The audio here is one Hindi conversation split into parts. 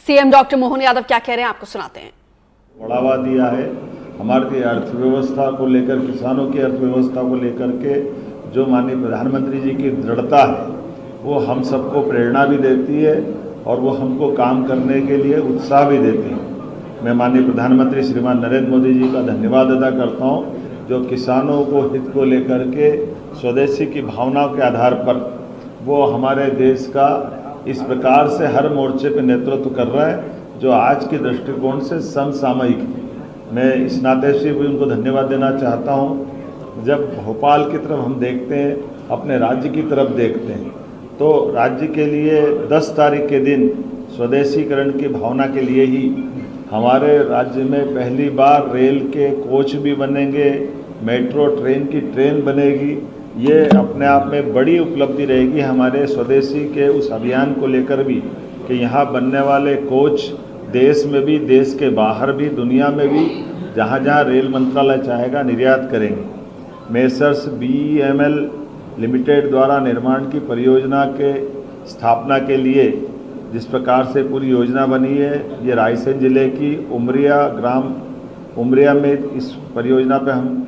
सीएम डॉक्टर मोहन यादव क्या कह रहे हैं, आपको सुनाते हैं। बढ़ावा दिया है हमारी अर्थव्यवस्था को लेकर, किसानों की अर्थव्यवस्था को लेकर के जो माननीय प्रधानमंत्री जी की दृढ़ता है वो हम सबको प्रेरणा भी देती है और वो हमको काम करने के लिए उत्साह भी देती है। मैं माननीय प्रधानमंत्री श्रीमान नरेंद्र मोदी जी का धन्यवाद अदा करता हूँ जो किसानों को हित को लेकर के स्वदेशी की भावनाओं के आधार पर वो हमारे देश का इस प्रकार से हर मोर्चे पर नेतृत्व कर रहा है जो आज के दृष्टिकोण से समसामयिक है। मैं इस नाते से भी उनको धन्यवाद देना चाहता हूँ। जब भोपाल की तरफ हम देखते हैं, अपने राज्य की तरफ देखते हैं, तो राज्य के लिए 10 तारीख के दिन स्वदेशीकरण की भावना के लिए ही हमारे राज्य में पहली बार रेल के कोच भी बनेंगे, मेट्रो ट्रेन की ट्रेन बनेगी। ये अपने आप में बड़ी उपलब्धि रहेगी हमारे स्वदेशी के उस अभियान को लेकर भी कि यहाँ बनने वाले कोच देश में भी, देश के बाहर भी, दुनिया में भी जहाँ जहाँ रेल मंत्रालय चाहेगा निर्यात करेंगे। मेसर्स BEML लिमिटेड द्वारा निर्माण की परियोजना के स्थापना के लिए जिस प्रकार से पूरी योजना बनी है, ये रायसेन जिले की उमरिया में इस परियोजना पे हम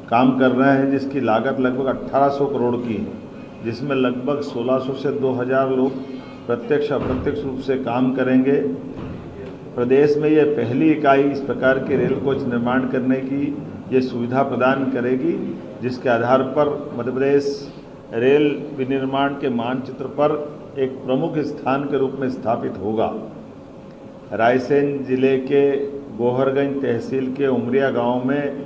काम कर रहे हैं जिसकी लागत लगभग 1800 करोड़ की है, जिसमें लगभग 1600 से 2000 लोग प्रत्यक्ष अप्रत्यक्ष रूप से काम करेंगे। प्रदेश में ये पहली इकाई इस प्रकार के रेल कोच निर्माण करने की ये सुविधा प्रदान करेगी, जिसके आधार पर मध्य प्रदेश रेल विनिर्माण के मानचित्र पर एक प्रमुख स्थान के रूप में स्थापित होगा। रायसेन जिले के गोहरगंज तहसील के उमरिया गांव में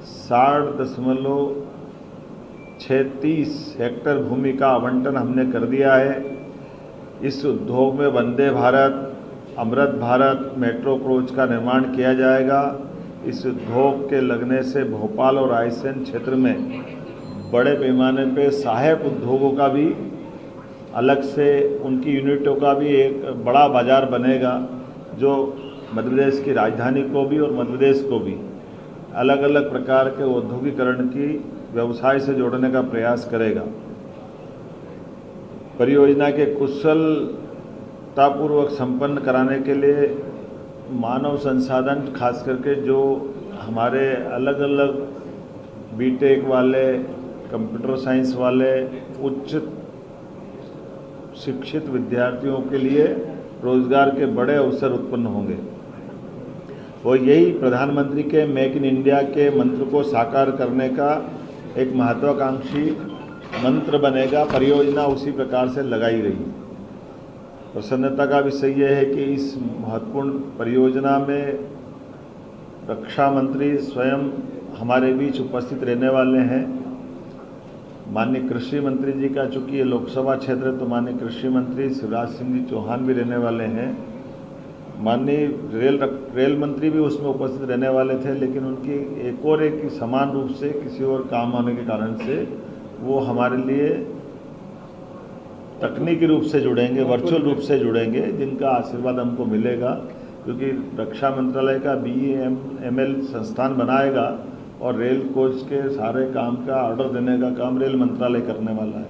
60.36 हेक्टेयर भूमि का आवंटन हमने कर दिया है। इस उद्योग में वंदे भारत, अमृत भारत मेट्रो कोच का निर्माण किया जाएगा। इस उद्योग के लगने से भोपाल और रायसेन क्षेत्र में बड़े पैमाने पे सहायक उद्योगों का भी अलग से उनकी यूनिटों का भी एक बड़ा बाजार बनेगा जो मध्य प्रदेश की राजधानी को भी और मध्य प्रदेश को भी अलग अलग प्रकार के औद्योगिकरण की व्यवसाय से जोड़ने का प्रयास करेगा। परियोजना के कुशलतापूर्वक संपन्न कराने के लिए मानव संसाधन खास करके जो हमारे अलग अलग बीटेक वाले, कंप्यूटर साइंस वाले उच्च शिक्षित विद्यार्थियों के लिए रोजगार के बड़े अवसर उत्पन्न होंगे। वो यही प्रधानमंत्री के मेक इन इंडिया के मंत्र को साकार करने का एक महत्वाकांक्षी मंत्र बनेगा। परियोजना उसी प्रकार से लगाई गई। प्रसन्नता का विषय यह है कि इस महत्वपूर्ण परियोजना में रक्षा मंत्री स्वयं हमारे बीच उपस्थित रहने वाले हैं। माननीय कृषि मंत्री जी का, चूँकि ये लोकसभा क्षेत्र है तो माननीय कृषि मंत्री शिवराज सिंह जी चौहान भी रहने वाले हैं। माननीय रेल मंत्री भी उसमें उपस्थित रहने वाले थे, लेकिन उनकी एक समान रूप से किसी और काम आने के कारण से वो हमारे लिए तकनीकी रूप से जुड़ेंगे, वर्चुअल रूप से जुड़ेंगे, जिनका आशीर्वाद हमको मिलेगा क्योंकि रक्षा मंत्रालय का BEML संस्थान बनाएगा और रेल कोच के सारे काम का ऑर्डर देने का काम रेल मंत्रालय करने वाला है।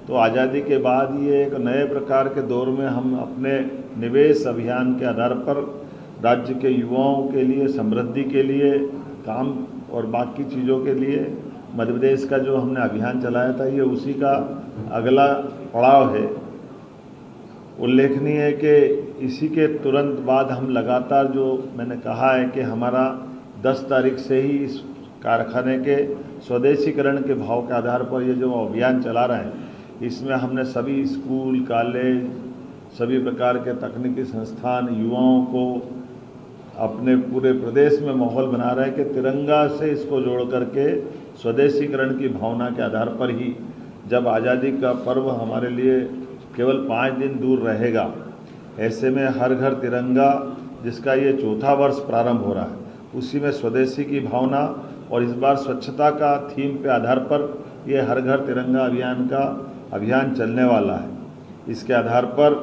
तो आज़ादी के बाद ये एक नए प्रकार के दौर में हम अपने निवेश अभियान के आधार पर राज्य के युवाओं के लिए, समृद्धि के लिए, काम और बाकी चीज़ों के लिए मध्य प्रदेश का जो हमने अभियान चलाया था ये उसी का अगला पड़ाव है। उल्लेखनीय है कि इसी के तुरंत बाद हम लगातार जो मैंने कहा है कि हमारा 10 तारीख से ही इस कारखाने के स्वदेशीकरण के भाव के आधार पर ये जो अभियान चला रहे हैं, इसमें हमने सभी स्कूल, कॉलेज, सभी प्रकार के तकनीकी संस्थान, युवाओं को अपने पूरे प्रदेश में माहौल बना रहे हैं कि तिरंगा से इसको जोड़ करके स्वदेशीकरण की भावना के आधार पर ही जब आज़ादी का पर्व हमारे लिए केवल 5 दिन दूर रहेगा, ऐसे में हर घर तिरंगा जिसका ये 4था वर्ष प्रारंभ हो रहा है, उसी में स्वदेशी की भावना और इस बार स्वच्छता का थीम पे आधार पर ये हर घर तिरंगा अभियान चलने वाला है। इसके आधार पर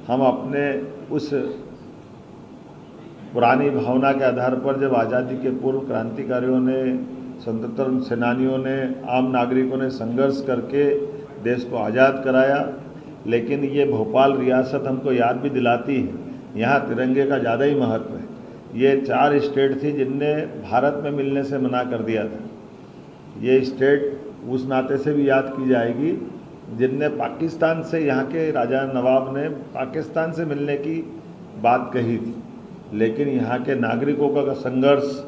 हम अपने उस पुरानी भावना के आधार पर जब आज़ादी के पूर्व क्रांतिकारियों ने, स्वतंत्रता सेनानियों ने, आम नागरिकों ने संघर्ष करके देश को आज़ाद कराया, लेकिन ये भोपाल रियासत हमको याद भी दिलाती है यहाँ तिरंगे का ज़्यादा ही महत्व है। ये 4 स्टेट थी जिनने भारत में मिलने से मना कर दिया था। ये स्टेट उस नाते से भी याद की जाएगी जिनने पाकिस्तान से, यहाँ के राजा नवाब ने पाकिस्तान से मिलने की बात कही थी, लेकिन यहाँ के नागरिकों का संघर्ष,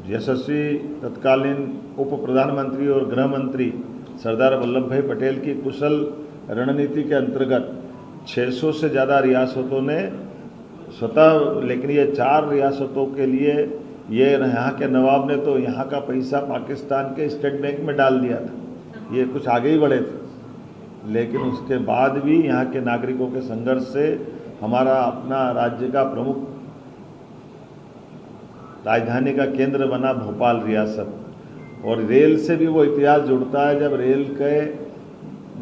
यशस्वी तत्कालीन उप प्रधानमंत्री और गृह मंत्री सरदार वल्लभ भाई पटेल की कुशल रणनीति के अंतर्गत 600 से ज़्यादा रियासतों ने स्वतः, लेकिन ये 4 रियासतों के लिए ये यहाँ के नवाब ने तो यहाँ का पैसा पाकिस्तान के स्टेट बैंक में डाल दिया था। ये कुछ आगे ही बढ़े थे, लेकिन उसके बाद भी यहाँ के नागरिकों के संघर्ष से हमारा अपना राज्य का प्रमुख राजधानी का केंद्र बना भोपाल रियासत। और रेल से भी वो इतिहास जुड़ता है, जब रेल के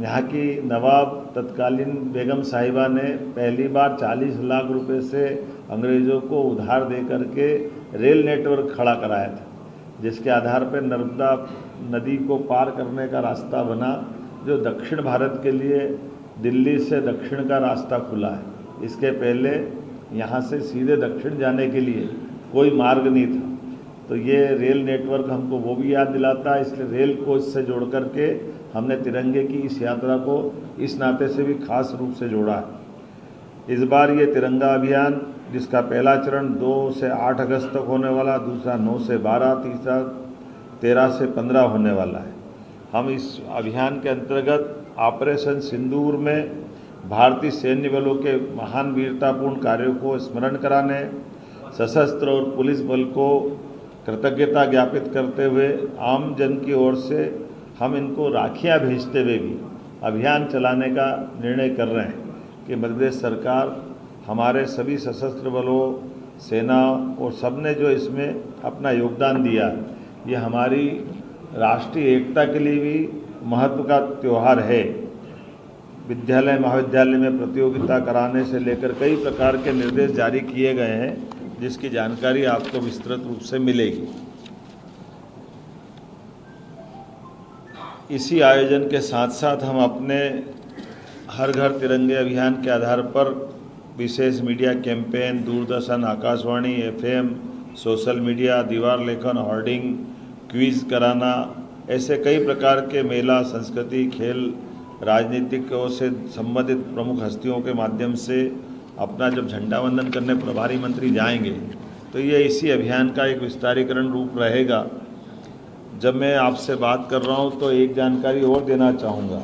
यहाँ की नवाब तत्कालीन बेगम साहिबा ने पहली बार 40 लाख रुपए से अंग्रेज़ों को उधार दे करके रेल नेटवर्क खड़ा कराया था, जिसके आधार पर नर्मदा नदी को पार करने का रास्ता बना, जो दक्षिण भारत के लिए दिल्ली से दक्षिण का रास्ता खुला है। इसके पहले यहाँ से सीधे दक्षिण जाने के लिए कोई मार्ग नहीं था। तो ये रेल नेटवर्क हमको वो भी याद दिलाता है, इसलिए रेल को इससे जोड़ करके हमने तिरंगे की इस यात्रा को इस नाते से भी खास रूप से जोड़ा है। इस बार ये तिरंगा अभियान, जिसका पहला चरण 2 से 8 अगस्त तक होने वाला, दूसरा 9 से 12, तीसरा 13 से 15 होने वाला है। हम इस अभियान के अंतर्गत ऑपरेशन सिंदूर में भारतीय सैन्य बलों के महान वीरतापूर्ण कार्यों को स्मरण कराने, सशस्त्र और पुलिस बल को कृतज्ञता ज्ञापित करते हुए आम जन की ओर से हम इनको राखियां भेजते हुए भी अभियान चलाने का निर्णय कर रहे हैं कि मध्य प्रदेश सरकार, हमारे सभी सशस्त्र बलों, सेना और सबने जो इसमें अपना योगदान दिया, ये हमारी राष्ट्रीय एकता के लिए भी महत्व का त्यौहार है। विद्यालय महाविद्यालय में प्रतियोगिता कराने से लेकर कई प्रकार के निर्देश जारी किए गए हैं, जिसकी जानकारी आपको विस्तृत रूप से मिलेगी। इसी आयोजन के साथ साथ हम अपने हर घर तिरंगे अभियान के आधार पर विशेष media campaign, Doordarshan, Akashvani, FM, social media, दीवार लेखन, होर्डिंग, क्विज कराना, ऐसे कई प्रकार के मेला, संस्कृति, खेल, राजनीतिकों से संबंधित प्रमुख हस्तियों के माध्यम से अपना जब झंडा वंदन करने प्रभारी मंत्री जाएंगे, तो ये इसी अभियान का एक विस्तारीकरण रूप रहेगा। जब मैं आपसे बात कर रहा हूँ तो एक जानकारी और देना चाहूँगा,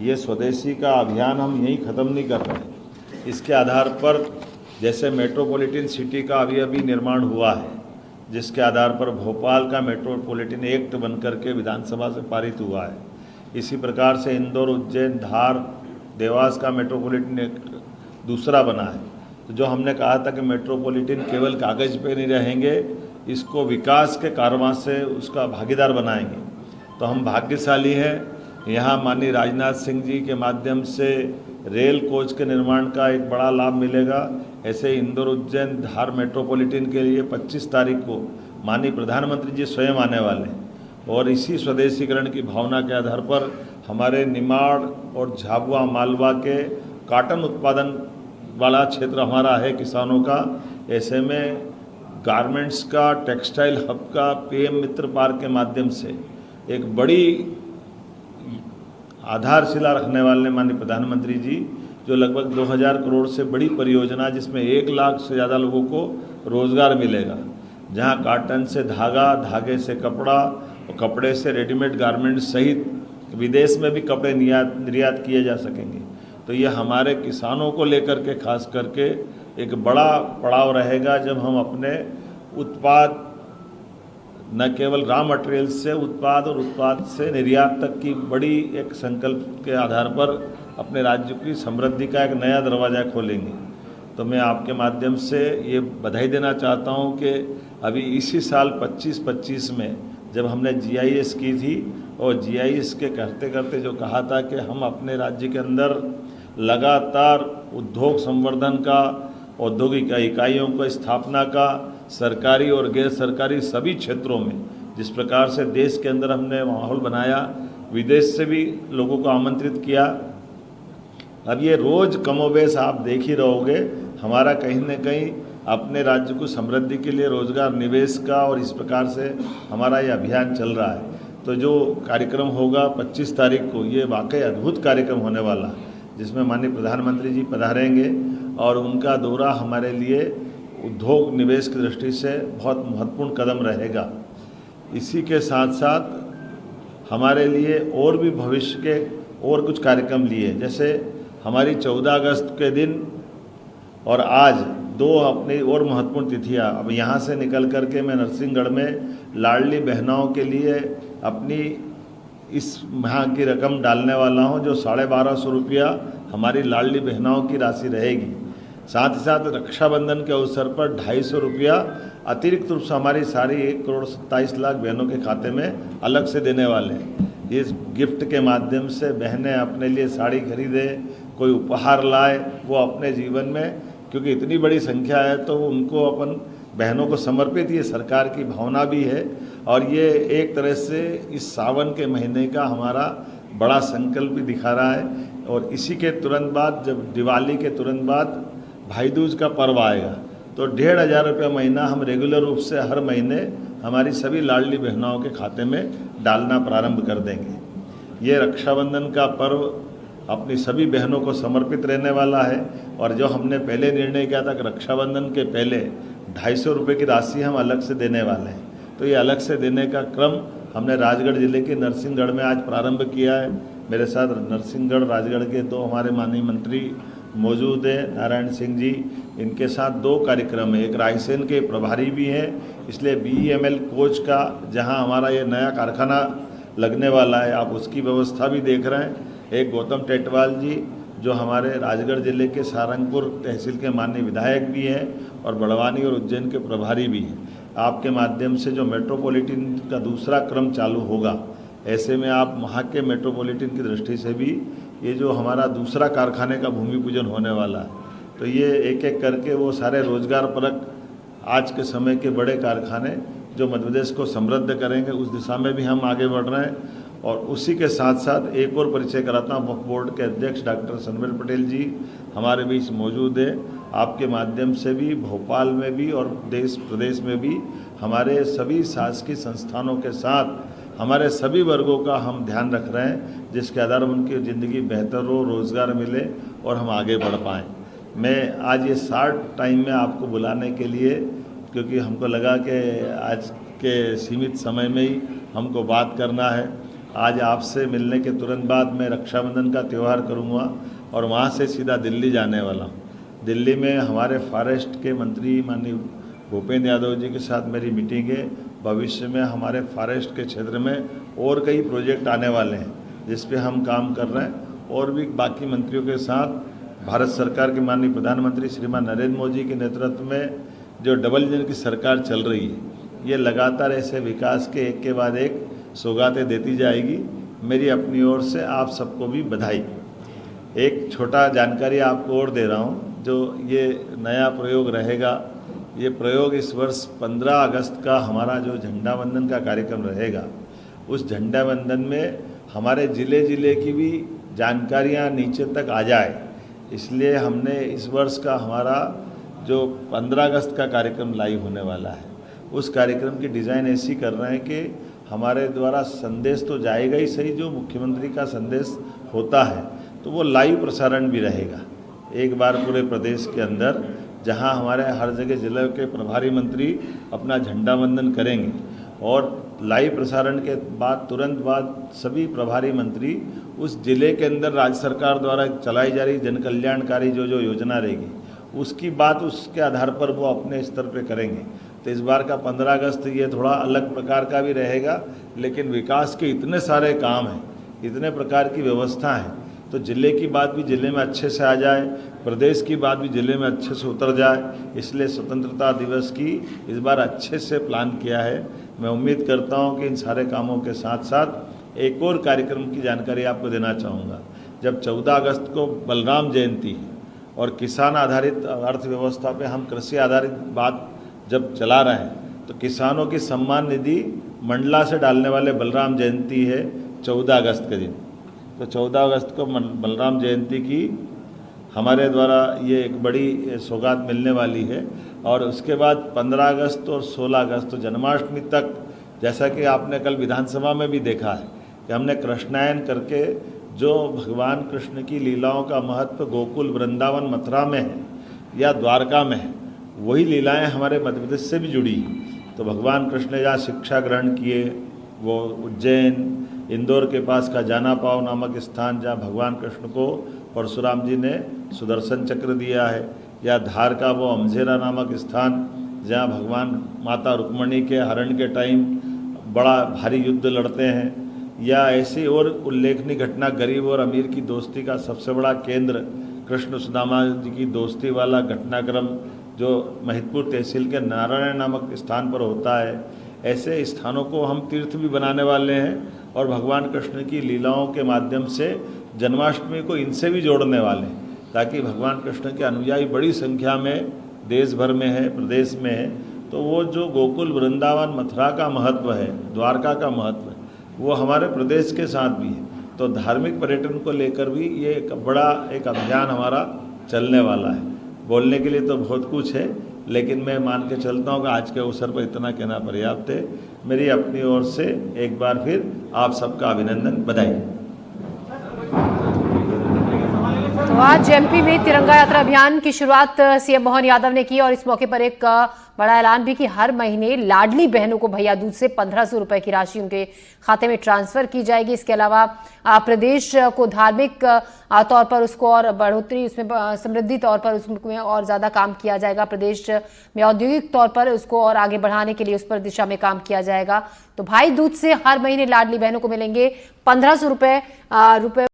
ये स्वदेशी का अभियान हम यहीं ख़त्म नहीं कर रहे हैं। इसके आधार पर जैसे मेट्रोपॉलिटन सिटी का अभी निर्माण हुआ है, जिसके आधार पर भोपाल का मेट्रोपॉलिटन एक्ट बनकर के विधानसभा से पारित हुआ है, इसी प्रकार से इंदौर, उज्जैन, धार, देवास का मेट्रोपॉलिटन एक्ट दूसरा बना है। तो जो हमने कहा था कि मेट्रोपॉलिटन केवल कागज़ पे नहीं रहेंगे, इसको विकास के कारवां से उसका भागीदार बनाएंगे। तो हम भाग्यशाली हैं, यहाँ माननीय राजनाथ सिंह जी के माध्यम से रेल कोच के निर्माण का एक बड़ा लाभ मिलेगा। ऐसे इंदौर, उज्जैन, धार मेट्रोपॉलिटन के लिए 25 तारीख को माननीय प्रधानमंत्री जी स्वयं आने वाले हैं, और इसी स्वदेशीकरण की भावना के आधार पर हमारे निमाड़ और झाबुआ, मालवा के कॉटन उत्पादन वाला क्षेत्र हमारा है किसानों का। ऐसे में गारमेंट्स का, टेक्सटाइल हब का PM मित्र पार्क के माध्यम से एक बड़ी आधारशिला रखने वाले माननीय प्रधानमंत्री जी, जो लगभग 2000 करोड़ से बड़ी परियोजना, जिसमें 1 लाख से ज़्यादा लोगों को रोज़गार मिलेगा, जहां कॉटन से धागा, धागे से कपड़ा और कपड़े से रेडीमेड गारमेंट सहित विदेश में भी कपड़े निर्यात किए जा सकेंगे। तो ये हमारे किसानों को लेकर के खास करके एक बड़ा पड़ाव रहेगा, जब हम अपने उत्पाद न केवल रॉ मटेरियल से उत्पाद और उत्पाद से निर्यात तक की बड़ी एक संकल्प के आधार पर अपने राज्य की समृद्धि का एक नया दरवाज़ा खोलेंगे। तो मैं आपके माध्यम से ये बधाई देना चाहता हूँ कि अभी इसी साल 25-25 में जब हमने GIS की थी, और GIS के करते करते जो कहा था कि हम अपने राज्य के अंदर लगातार उद्योग संवर्धन का, औद्योगिक इकाइयों की स्थापना का, सरकारी और गैर सरकारी सभी क्षेत्रों में जिस प्रकार से देश के अंदर हमने माहौल बनाया, विदेश से भी लोगों को आमंत्रित किया, अब ये रोज़ कमोबेश आप देख ही रहोगे, हमारा कहीं न कहीं अपने राज्य को समृद्धि के लिए रोजगार निवेश का और इस प्रकार से हमारा ये अभियान चल रहा है। तो जो कार्यक्रम होगा 25 तारीख को, ये वाकई अद्भुत कार्यक्रम होने वाला है, जिसमें माननीय प्रधानमंत्री जी पधारेंगे और उनका दौरा हमारे लिए उद्योग निवेश की दृष्टि से बहुत महत्वपूर्ण कदम रहेगा। इसी के साथ साथ हमारे लिए और भी भविष्य के और कुछ कार्यक्रम लिए, जैसे हमारी 14 अगस्त के दिन और आज दो अपनी और महत्वपूर्ण तिथियां। अब यहाँ से निकल कर के मैं नरसिंहगढ़ में लाडली बहनों के लिए अपनी इस माह की रकम डालने वाला हूँ, जो 1250 रुपया हमारी लाडली बहनों की राशि रहेगी। साथ ही साथ रक्षाबंधन के अवसर पर 250 रुपया अतिरिक्त रूप से हमारी सारी 1,27,00,000 बहनों के खाते में अलग से देने वाले हैं। इस गिफ्ट के माध्यम से बहनें अपने लिए साड़ी खरीदे, कोई उपहार लाए, वो अपने जीवन में, क्योंकि इतनी बड़ी संख्या है तो उनको अपन बहनों को समर्पित ये सरकार की भावना भी है। और ये एक तरह से इस सावन के महीने का हमारा बड़ा संकल्प भी दिखा रहा है। और इसी के तुरंत बाद, जब दिवाली के तुरंत बाद भाई दूज का पर्व आएगा, तो 1,500 रुपया महीना हम रेगुलर रूप से हर महीने हमारी सभी लाडली बहनों के खाते में डालना प्रारंभ कर देंगे। ये रक्षाबंधन का पर्व अपनी सभी बहनों को समर्पित रहने वाला है। और जो हमने पहले निर्णय किया था कि रक्षाबंधन के पहले 250 रुपये की राशि हम अलग से देने वाले हैं, तो ये अलग से देने का क्रम हमने राजगढ़ जिले के नरसिंहगढ़ में आज प्रारंभ किया है। मेरे साथ नरसिंहगढ़ राजगढ़ के दो हमारे माननीय मंत्री मौजूद हैं, नारायण सिंह जी। इनके साथ 2 कार्यक्रम है, एक रायसेन के प्रभारी भी हैं, इसलिए BEML कोच का जहां हमारा ये नया कारखाना लगने वाला है, आप उसकी व्यवस्था भी देख रहे हैं। एक गौतम टेटवाल जी जो हमारे राजगढ़ जिले के सारंगपुर तहसील के माननीय विधायक भी हैं और बड़वानी और उज्जैन के प्रभारी भी हैं। आपके माध्यम से जो मेट्रोपॉलिटन का दूसरा क्रम चालू होगा, ऐसे में आप वहाँ के मेट्रोपॉलिटन की दृष्टि से भी ये जो हमारा दूसरा कारखाने का भूमि पूजन होने वाला है, तो ये एक एक करके वो सारे रोजगार परक आज के समय के बड़े कारखाने जो मध्य प्रदेश को समृद्ध करेंगे, उस दिशा में भी हम आगे बढ़ रहे हैं। और उसी के साथ साथ एक और परिचय कराता हूँ, वक्फ बोर्ड के अध्यक्ष डॉक्टर सनवेल पटेल जी हमारे बीच मौजूद है। आपके माध्यम से भी भोपाल में भी और देश प्रदेश में भी हमारे सभी शासकीय संस्थानों के साथ हमारे सभी वर्गों का हम ध्यान रख रहे हैं, जिसके आधार पर उनकी ज़िंदगी बेहतर हो, रोज़गार मिले और हम आगे बढ़ पाएँ। मैं आज ये शॉर्ट टाइम में आपको बुलाने के लिए, क्योंकि हमको लगा कि आज के सीमित समय में ही हमको बात करना है। आज आपसे मिलने के तुरंत बाद मैं रक्षाबंधन का त्यौहार करूँगा और वहाँ से सीधा दिल्ली जाने वाला हूँ। दिल्ली में हमारे फॉरेस्ट के मंत्री माननीय भूपेंद्र यादव जी के साथ मेरी मीटिंग है। भविष्य में हमारे फॉरेस्ट के क्षेत्र में और कई प्रोजेक्ट आने वाले हैं, जिस पे हम काम कर रहे हैं। और भी बाकी मंत्रियों के साथ भारत सरकार के माननीय प्रधानमंत्री श्रीमान नरेंद्र मोदी के नेतृत्व में जो डबल इंजन की सरकार चल रही है, ये लगातार ऐसे विकास के एक के बाद एक सौगातें देती जाएगी। मेरी अपनी ओर से आप सबको भी बधाई। एक छोटा जानकारी आपको और दे रहा हूँ, जो ये नया प्रयोग रहेगा, ये प्रयोग इस वर्ष 15 अगस्त का हमारा जो झंडा वंदन का कार्यक्रम रहेगा, उस झंडा वंदन में हमारे ज़िले ज़िले की भी जानकारियाँ नीचे तक आ जाए, इसलिए हमने इस वर्ष का हमारा जो 15 अगस्त का कार्यक्रम लाइव होने वाला है, उस कार्यक्रम की डिज़ाइन ऐसी कर रहे हैं कि हमारे द्वारा संदेश तो जाएगा ही सही, जो मुख्यमंत्री का संदेश होता है तो वो लाइव प्रसारण भी रहेगा एक बार पूरे प्रदेश के अंदर, जहां हमारे हर जगह जिले के प्रभारी मंत्री अपना झंडा वंदन करेंगे और लाइव प्रसारण के बाद तुरंत बाद सभी प्रभारी मंत्री उस जिले के अंदर राज्य सरकार द्वारा चलाई जा रही जन कल्याणकारी जो योजना रहेगी, उसकी बात उसके आधार पर वो अपने स्तर पे करेंगे। तो इस बार का 15 अगस्त ये थोड़ा अलग प्रकार का भी रहेगा, लेकिन विकास के इतने सारे काम हैं, इतने प्रकार की व्यवस्था है, तो ज़िले की बात भी ज़िले में अच्छे से आ जाए, प्रदेश की बात भी ज़िले में अच्छे से उतर जाए, इसलिए स्वतंत्रता दिवस की इस बार अच्छे से प्लान किया है। मैं उम्मीद करता हूं कि इन सारे कामों के साथ साथ एक और कार्यक्रम की जानकारी आपको देना चाहूँगा। जब 14 अगस्त को बलराम जयंती है और किसान आधारित अर्थव्यवस्था पे हम कृषि आधारित बात जब चला रहे हैं, तो किसानों की सम्मान निधि मंडला से डालने वाले बलराम जयंती है 14 अगस्त के दिन। तो 14 अगस्त को बलराम जयंती की हमारे द्वारा ये एक बड़ी सौगात मिलने वाली है। और उसके बाद 15 अगस्त और 16 अगस्त तो जन्माष्टमी तक, जैसा कि आपने कल विधानसभा में भी देखा है कि हमने कृष्णायन करके जो भगवान कृष्ण की लीलाओं का महत्व गोकुल, वृंदावन, मथुरा में है या द्वारका में है, वही लीलाएं हमारे मध्य प्रदेश से भी जुड़ी हैं। तो भगवान कृष्ण ने जहाँ शिक्षा ग्रहण किए, वो उज्जैन, इंदौर के पास का जाना पाव नामक स्थान जहाँ भगवान कृष्ण को परशुराम जी ने सुदर्शन चक्र दिया है, या धार का वो अमझेरा नामक स्थान जहाँ भगवान माता रुक्मणी के हरण के टाइम बड़ा भारी युद्ध लड़ते हैं, या ऐसी और उल्लेखनीय घटना गरीब और अमीर की दोस्ती का सबसे बड़ा केंद्र कृष्ण सुदामा जी की दोस्ती वाला घटनाक्रम जो महिदपुर तहसील के नारायण नामक स्थान पर होता है। ऐसे स्थानों को हम तीर्थ भी बनाने वाले हैं और भगवान कृष्ण की लीलाओं के माध्यम से जन्माष्टमी को इनसे भी जोड़ने वाले हैं, ताकि भगवान कृष्ण के अनुयायी बड़ी संख्या में देश भर में है, प्रदेश में है। तो वो जो गोकुल, वृंदावन, मथुरा का महत्व है, द्वारका का महत्व है, वो हमारे प्रदेश के साथ भी है। तो धार्मिक पर्यटन को लेकर भी ये एक बड़ा अभियान हमारा चलने वाला है। बोलने के लिए तो बहुत कुछ है, लेकिन मैं मान के चलता हूँ कि आज के अवसर पर इतना कहना पर्याप्त है। मेरी अपनी ओर से एक बार फिर आप सबका अभिनंदन, बधाई। तो आज एमपी में तिरंगा यात्रा अभियान की शुरुआत सीएम मोहन यादव ने की और इस मौके पर एक बड़ा ऐलान भी कि हर महीने लाडली बहनों को भैया दूज से 1500 रुपए की राशि उनके खाते में ट्रांसफर की जाएगी। इसके अलावा प्रदेश को धार्मिक तौर पर उसको और बढ़ोतरी, उसमें समृद्धि तौर पर उसमें और ज्यादा काम किया जाएगा। प्रदेश में औद्योगिक तौर पर उसको और आगे बढ़ाने के लिए उस पर दिशा में काम किया जाएगा। तो भाई दूज से हर महीने लाडली बहनों को मिलेंगे 1500 रुपए।